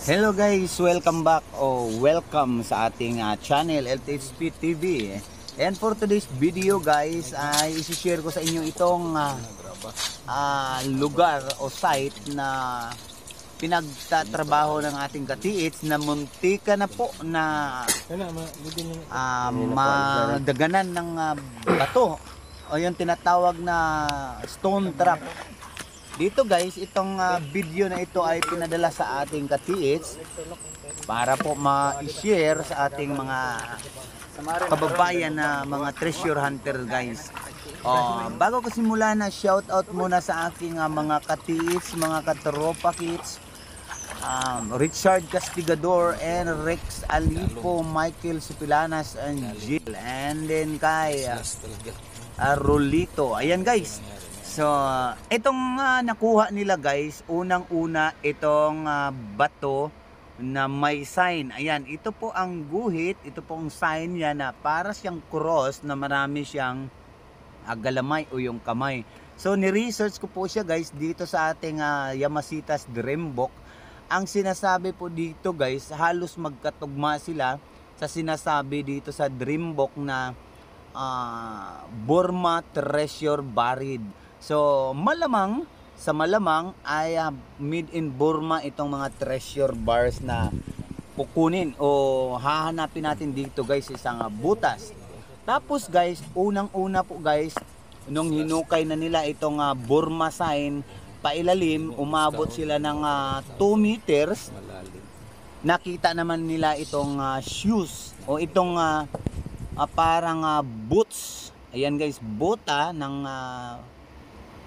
Hello guys, welcome back o welcome sa ating channel LTHP TV. And for today's video guys, ay isi-share ko sa inyo itong lugar o site na pinagtatrabaho ng ating katiits na muntika na po na madaganan ng bato o yung tinatawag na stone trap. Dito guys, itong video na ito ay pinadala sa ating katiits para po ma-share sa ating mga kababayan na mga treasure hunter guys. Bago ko simula na, shout out muna sa aking mga katiits, mga katropa kits, Richard Castigador and Rex Alipo, Michael Sipilanas and Jill, and then kay Rolito. Ayan guys. So, itong nakuha nila guys, unang-una itong bato na may sign. Ayan, ito po ang guhit, ito pong sign niya na para siyang cross na marami siyang galamay o yung kamay. So, ni-research ko po siya guys dito sa ating Yamasitas Drimbok. Ang sinasabi po dito guys, halos magkatugma sila sa sinasabi dito sa Drimbok na Burma Treasure Buried. So, malamang ay made in Burma itong mga treasure bars na kukunin o hahanapin natin dito guys, isang butas. Tapos guys, unang-una po guys, nung hinukay na nila itong Burma sign, pailalim, umabot sila ng 2 meters. Nakita naman nila itong shoes o itong parang boots. Ayan guys, buta ng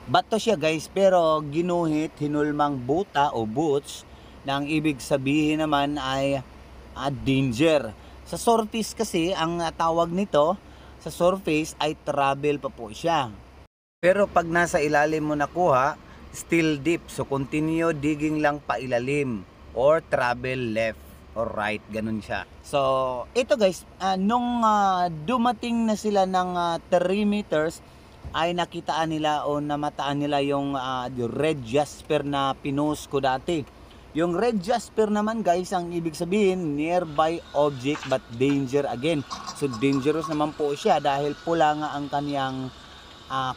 bato siya guys, pero ginuhit, hinulmang buta o boots, na ang ibig sabihin naman ay danger. Sa surface kasi, ang tawag nito, sa surface ay travel pa po siya. Pero pag nasa ilalim mo nakuha, still deep. So continue digging lang pa ilalim or travel left or right, ganun siya. So ito guys, nung dumating na sila ng 3 meters, ay nakitaan nila o namataan nila yung red jasper na pinost ko dati. Yung red jasper naman guys, ang ibig sabihin nearby object but danger again. So dangerous naman po siya dahil pula nga ang kaniyang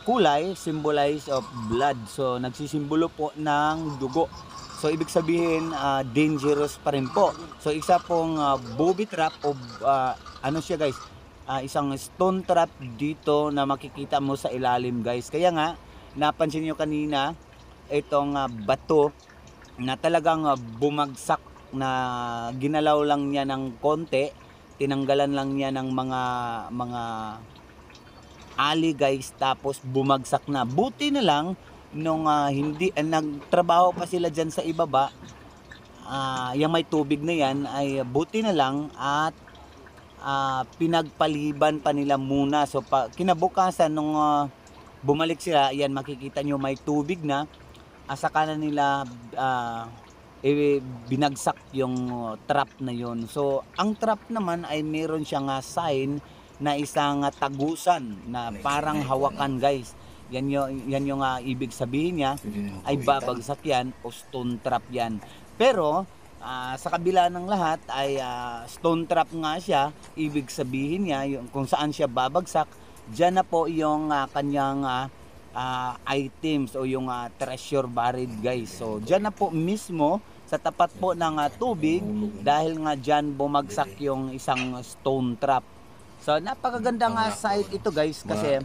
kulay, symbolize of blood. So nagsisimbolo po ng dugo. So ibig sabihin dangerous pa rin po. So isa pong booby trap o ano siya guys, isang stone trap dito na makikita mo sa ilalim guys. Kaya nga napansin nyo kanina itong bato na talagang bumagsak, na ginalaw lang niya ng konti, tinanggalan lang niya ng mga ali guys, tapos bumagsak na. Buti na lang nung hindi nagtrabaho pa sila dyan sa ibaba, yung may tubig na yan, ay buti na lang at pinagpaliban pa nila muna. So kinabukasan nung bumalik sila, yan makikita nyo may tubig na, saka na nila binagsak yung trap na yun. So ang trap naman ay meron siyang sign na isang tagusan na parang hawakan guys. Yan yung ibig sabihin niya ay babagsak yan o stone trap yan. Pero sa kabila ng lahat ay stone trap nga siya. Ibig sabihin niya yung kung saan siya babagsak, dyan na po yung kanyang items o yung treasure buried guys. So dyan na po mismo sa tapat po ng tubig, dahil nga dyan bumagsak yung isang stone trap. So napakagandang site ito guys, kasi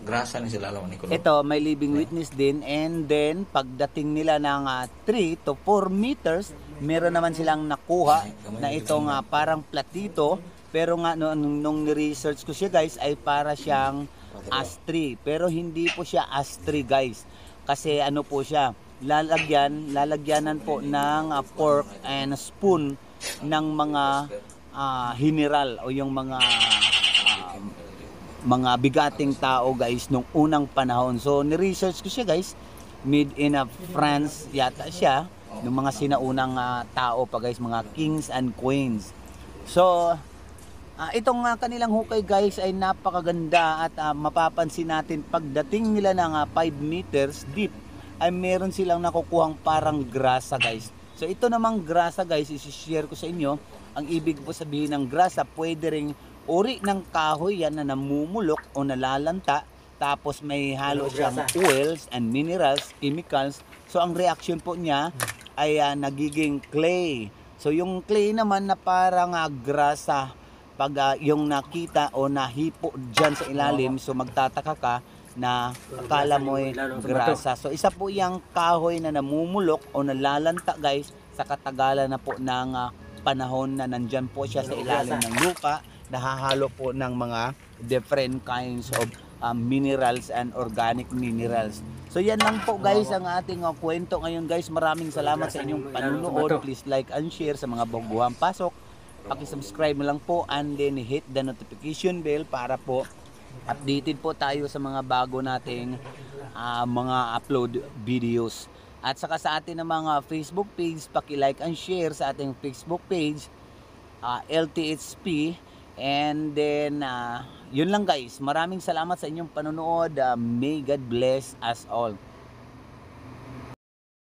ito may living witness din. And then pagdating nila ng 3 to 4 meters, meron naman silang nakuha na itong parang platito. Pero nga nung ni-research ko siya guys, ay para siyang astri. Pero hindi po siya astri guys, kasi ano po siya, lalagyanan po ng fork and spoon ng mga general o yung mga bigating tao guys nung unang panahon. So ni-research ko siya guys, made in France yata siya, ng mga sinaunang tao pa guys, mga kings and queens. So itong kanilang hukay guys ay napakaganda at mapapansin natin pagdating nila ng 5 meters deep ay meron silang nakukuhang parang grasa guys. So ito namang grasa guys, isi-share ko sa inyo. Ang ibig po sabihin ng grasa, pwede ring uri ng kahoy yan na namumulok o nalalanta. Tapos may halo siyang oils and minerals, chemicals. So ang reaction po niya ay nagiging clay. So yung clay naman na parang grasa, pag yung nakita o nahipo dyan sa ilalim, so magtataka ka na akala mo ay grasa. So isa po yung kahoy na namumulok o nalalanta guys sa katagalan na po ng panahon na nandyan po siya sa ilalim ng lupa, nahahalo po ng mga different kinds of minerals and organic minerals. So yan lang po guys ang ating kwento ngayon guys. Maraming salamat sa inyong panunood. Please like and share sa mga baguhang pasok. Paki-subscribe mo lang po and then hit the notification bell para po updated po tayo sa mga bago nating mga upload videos. At saka sa atin ng mga Facebook page, paki-like and share sa ating Facebook page, LTHP. And then, yun lang guys. Maraming salamat sa inyong panonood. May God bless us all.